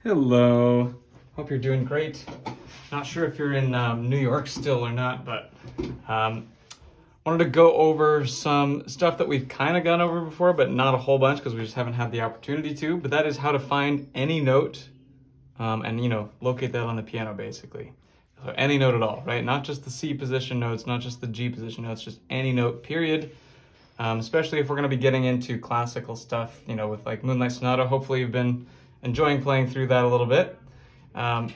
Hello. Hope you're doing great. Not sure if you're in New York still or not, but wanted to go over some stuff that we've kind of gone over before, but not a whole bunch because we just haven't had the opportunity to. But that is how to find any note and locate that on the piano basically. So any note at all, right? Not just the C position notes, not just the G position notes, just any note, period. Especially if we're going to be getting into classical stuff, with like Moonlight Sonata. Hopefully you've been enjoying playing through that a little bit. But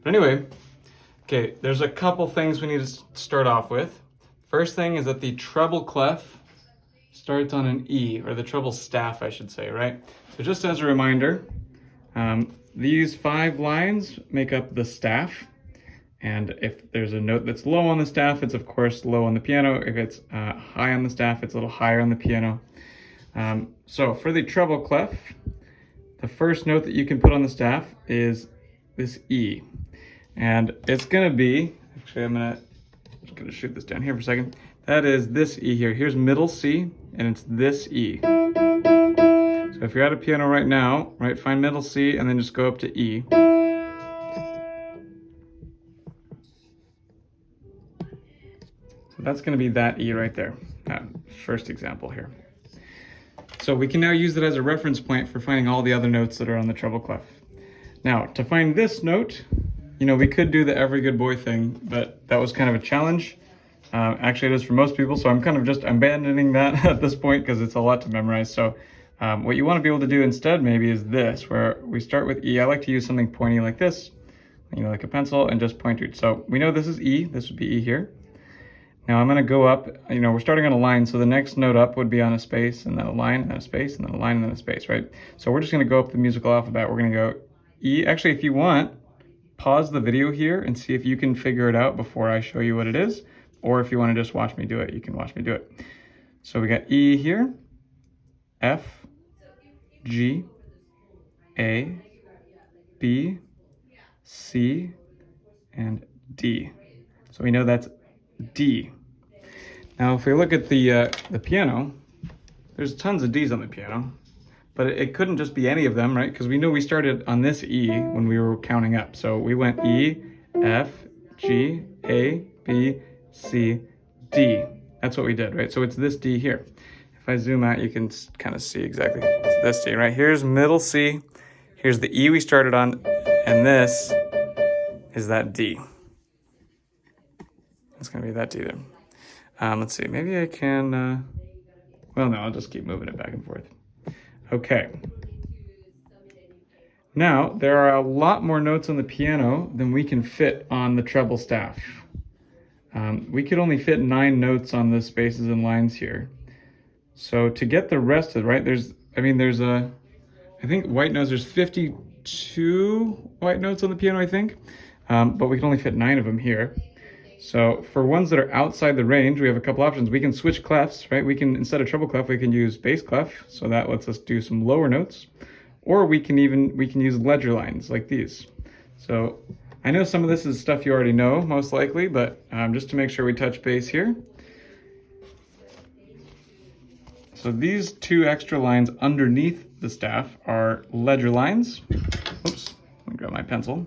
anyway, okay, there's a couple things we need to start off with. First thing is that the treble clef starts on an E, or the treble staff, I should say, right? So just as a reminder, these 5 lines make up the staff. And if there's a note that's low on the staff, it's of course low on the piano. If it's high on the staff, it's a little higher on the piano. So for the treble clef, the first note that you can put on the staff is this E. And it's gonna be, actually I'm just gonna shoot this down here for a second. That is this E here. Here's middle C, and it's this E. So if you're at a piano right now, right, find middle C and then just go up to E. That's going to be that E right there, that first example here. So we can now use it as a reference point for finding all the other notes that are on the treble clef. Now, to find this note, we could do the every good boy thing, but that was kind of a challenge. Actually, it is for most people, so I'm kind of just abandoning that at this point because it's a lot to memorize. So what you want to be able to do instead maybe is this, where we start with E. I like to use something pointy like this, like a pencil, and just point it. So we know this is E, this would be E here. Now I'm going to go up, we're starting on a line, so the next note up would be on a space, and then a line, and then a space, and then a line, and then a space, right? So we're just going to go up the musical alphabet. We're going to go E. Actually, if you want, pause the video here and see if you can figure it out before I show you what it is. Or if you want to just watch me do it, you can watch me do it. So we got E here, F, G, A, B, C, and D. So we know that's D. Now, if we look at the piano, there's tons of D's on the piano, but it couldn't just be any of them, right? Because we know we started on this E when we were counting up. So we went E, F, G, A, B, C, D. That's what we did, right? So it's this D here. If I zoom out, you can kind of see exactly. It's this D, right? Here's middle C. Here's the E we started on, and this is that D. It's going to be that D there. Let's see, maybe I can, well, no, I'll just keep moving it back and forth. Okay. Now, there are a lot more notes on the piano than we can fit on the treble staff. We could only fit 9 notes on the spaces and lines here. So to get the rest of it, right, I think white notes, there's 52 white notes on the piano, I think, but we can only fit 9 of them here. So for ones that are outside the range, we have a couple options. We can switch clefs, right? We can, instead of treble clef, we can use bass clef. So that lets us do some lower notes. Or we can use ledger lines like these. So I know some of this is stuff you already know, most likely, but just to make sure we touch base here. So these 2 extra lines underneath the staff are ledger lines. Oops, let me grab my pencil.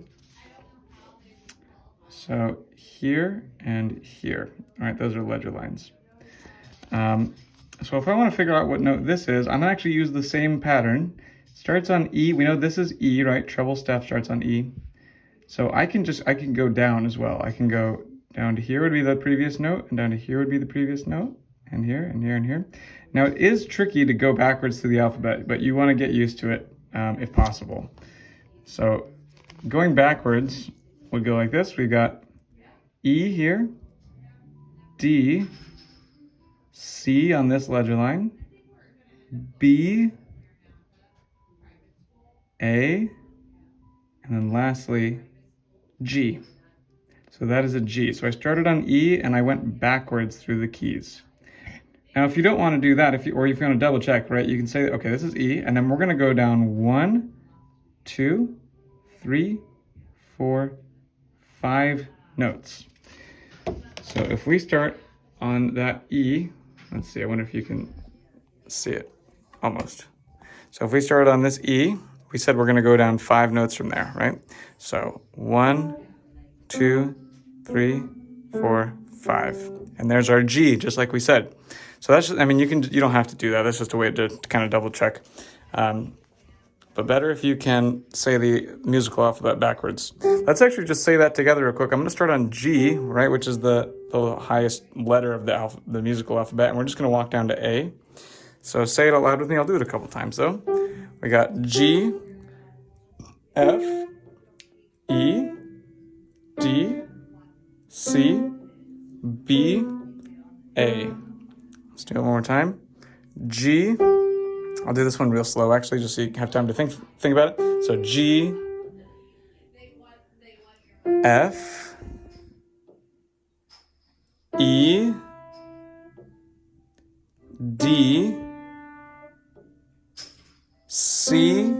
So here and here. All right, those are ledger lines. So if I want to figure out what note this is, I'm going to actually use the same pattern. Starts on E. We know this is E, right? Treble staff starts on E. So I can go down as well. I can go down to here would be the previous note, and down to here would be the previous note, and here, and here, and here. Now it is tricky to go backwards through the alphabet, but you want to get used to it if possible. So going backwards would go like this. We got E here, D, C on this ledger line, B, A, and then lastly, G. So that is a G. So I started on E and I went backwards through the keys. Now, if you don't want to do that, or if you want to double check, right, you can say, okay, this is E, and then we're going to go down 1, 2, 3, 4, 5 notes. So if we start on that E, let's see, I wonder if you can see it, almost. So if we start on this E, we said we're going to go down 5 notes from there, right? So 1, 2, 3, 4, 5. And there's our G, just like we said. So that's just, I mean, you don't have to do that. That's just a way to kind of double check. But better if you can say the musical alphabet backwards. Let's actually just say that together real quick. I'm going to start on G, right, which is the highest letter of the musical alphabet, and we're just going to walk down to A. So say it out loud with me. I'll do it a couple times, though. We got G, F, E, D, C, B, A. Let's do it one more time. G, I'll do this one real slow, actually, just so you have time to think about it. So G, F, E, D, C,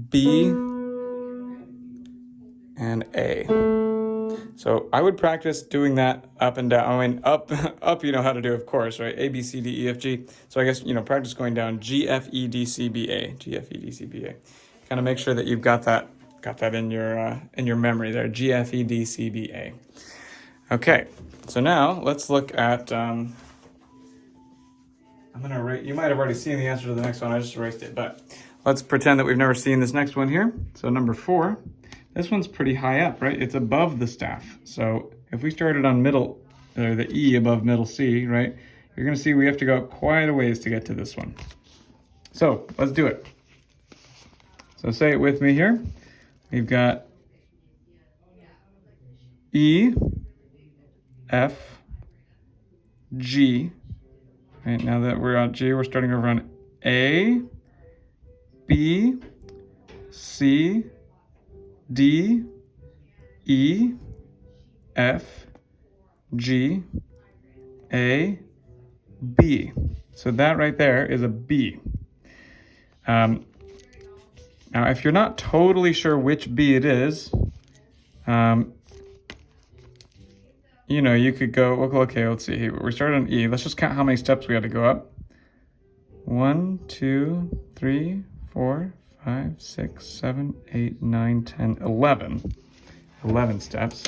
B, and A. So I would practice doing that up and down. I mean, up you know how to do, of course, right? A, B, C, D, E, F, G. So I guess, practice going down G, F, E, D, C, B, A. G, F, E, D, C, B, A. Kind of make sure that you've got that in your memory there. G, F, E, D, C, B, A. Okay, so now let's look at, I'm going to erase, you might have already seen the answer to the next one. I just erased it, but let's pretend that we've never seen this next one here. So number 4. This one's pretty high up, right? It's above the staff. So if we started on middle, or the E above middle C, right? You're gonna see we have to go quite a ways to get to this one. So let's do it. So say it with me here. We've got E, F, G. Right, now that we're on G, we're starting over on A, B, C, D, E, F, G, A, B. So that right there is a B. Now, if you're not totally sure which B it is, you could go, okay, let's see here. We started on E. Let's just count how many steps we had to go up. 1, 2, 3, 4, 5, 6, 7, 8, 9, 10, 11. 11 steps.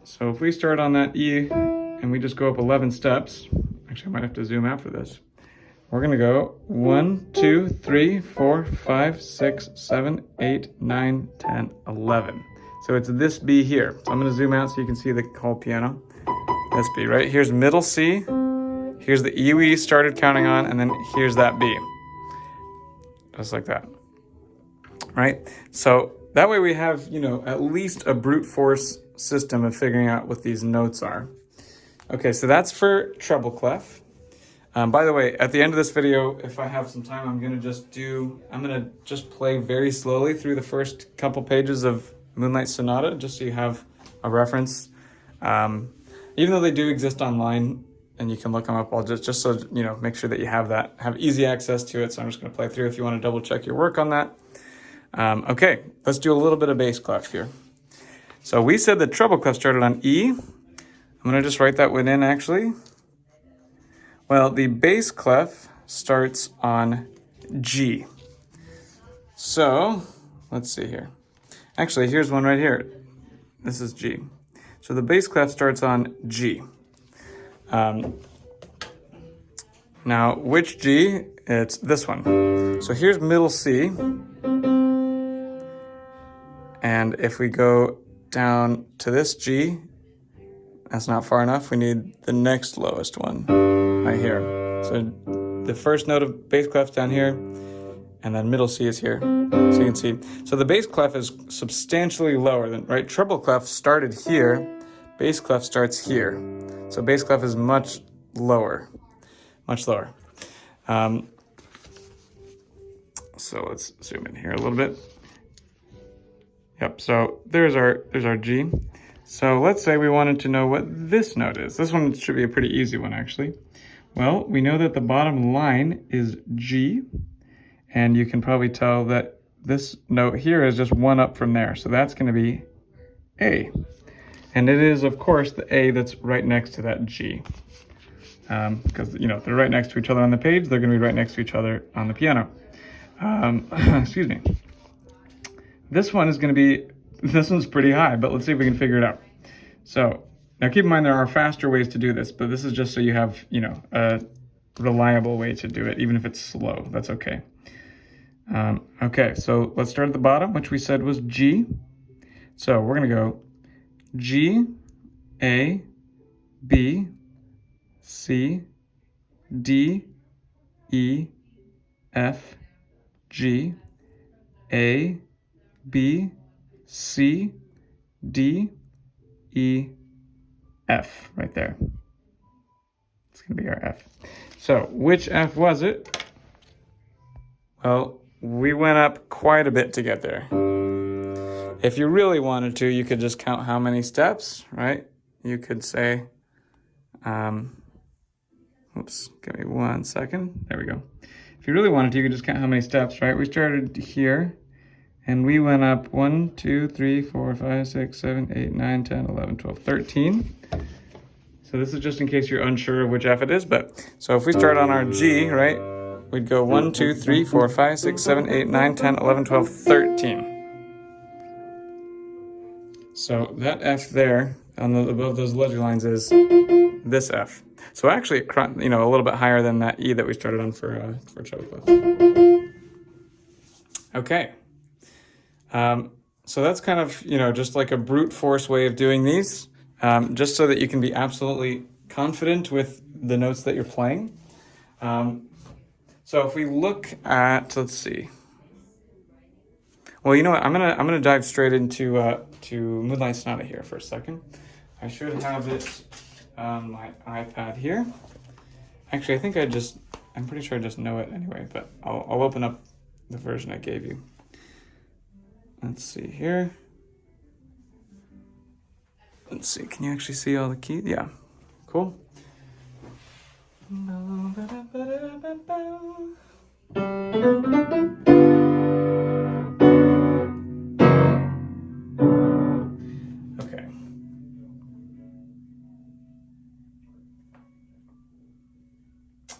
So if we start on that E and we just go up 11 steps, actually I might have to zoom out for this. We're gonna go 1, 2, 3, 4, 5, 6, 7, 8, 9, 10, 11. So it's this B here. So I'm gonna zoom out so you can see the whole piano. This B, right? Here's middle C. Here's the E we started counting on, and then here's that B. Just like that, right? So that way we have, at least a brute force system of figuring out what these notes are. Okay, so that's for treble clef. By the way, at the end of this video, if I have some time, I'm gonna just play very slowly through the first couple pages of Moonlight Sonata, just so you have a reference. Even though they do exist online, and you can look them up, I'll just so, make sure that you have easy access to it. So I'm just gonna play through if you wanna double check your work on that. Okay, let's do a little bit of bass clef here. So we said the treble clef started on E. I'm gonna just write that one in actually. Well, the bass clef starts on G. So let's see here. Actually, here's one right here. This is G. So the bass clef starts on G. Now, which G? It's this one. So here's middle C. And if we go down to this G, that's not far enough. We need the next lowest one right here. So the first note of bass clef down here, and then middle C is here. So you can see. So the bass clef is substantially lower than, right? Treble clef started here. Bass clef starts here. So bass clef is much lower. So let's zoom in here a little bit. Yep, so there's our G. So let's say we wanted to know what this note is. This one should be a pretty easy one, actually. Well, we know that the bottom line is G, and you can probably tell that this note here is just one up from there. So that's going to be A. And it is, of course, the A that's right next to that G. because they're right next to each other on the page. They're going to be right next to each other on the piano. Excuse me. This one's pretty high, but let's see if we can figure it out. So now keep in mind there are faster ways to do this, but this is just so you have, a reliable way to do it, even if it's slow. That's okay. Okay, so let's start at the bottom, which we said was G. So we're going to go G, A, B, C, D, E, F, G, A, B, C, D, E, F, right there. It's going to be our F. So which F was it? Well, we went up quite a bit to get there. If you really wanted to, you could just count how many steps, right? You could say, oops, give me 1 second. There we go. If you really wanted to, you could just count how many steps, right? We started here, and we went up 1, 2, 3, 4, 5, 6, 7, 8, 9, 10, 11, 12, 13. So this is just in case you're unsure of which F it is, but so if we start on our G, right, we'd go 1, 2, 3, 4, 5, 6, 7, 8, 9, 10, 11, 12, 13. So that F there, above those ledger lines, is this F. So actually, a little bit higher than that E that we started on for treble clef. Okay. So that's kind of, just like a brute force way of doing these, just so that you can be absolutely confident with the notes that you're playing. So if we look at, let's see. Well, you know what? I'm gonna dive straight into to Moonlight Sonata here for a second. I should have it on my iPad here. Actually, I'm pretty sure I just know it anyway, but I'll open up the version I gave you. Let's see here. Let's see, can you actually see all the keys? Yeah, cool. Okay.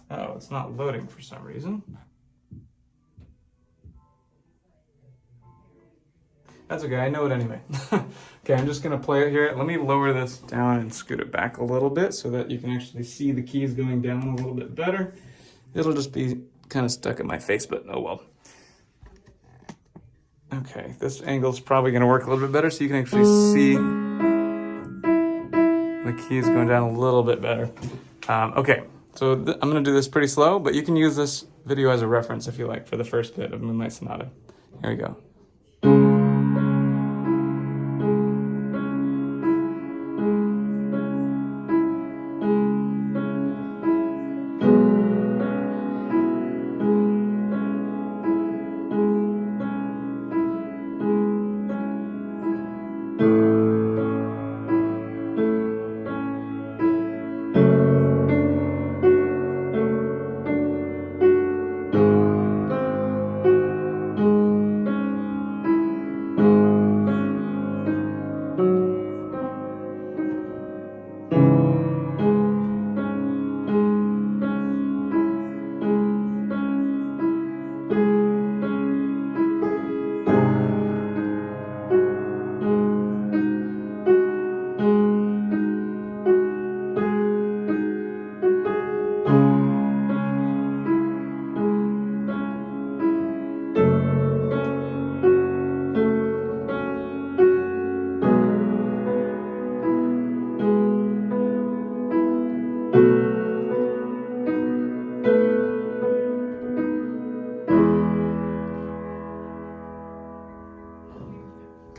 Oh, it's not loading for some reason. That's okay, I know it anyway. Okay, I'm just gonna play it here. Let me lower this down and scoot it back a little bit so that you can actually see the keys going down a little bit better. It'll just be kind of stuck in my face, but oh well. Okay, this angle's probably gonna work a little bit better so you can actually see the keys going down a little bit better. Okay, so I'm gonna do this pretty slow, but you can use this video as a reference if you like for the first bit of Moonlight Sonata. Here we go.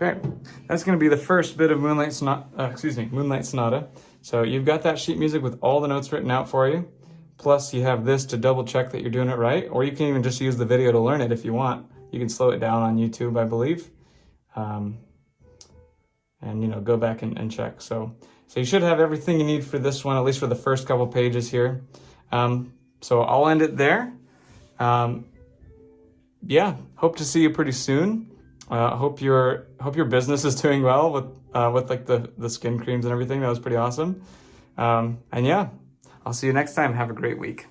Okay, that's going to be the first bit of Moonlight Sonata. So you've got that sheet music with all the notes written out for you. Plus you have this to double check that you're doing it right, or you can even just use the video to learn it if you want. You can slow it down on YouTube, I believe. And go back and check. So you should have everything you need for this one, at least for the first couple pages here. So I'll end it there. Yeah, hope to see you pretty soon. Hope your business is doing well with like the skin creams and everything. That was pretty awesome. And yeah, I'll see you next time. Have a great week.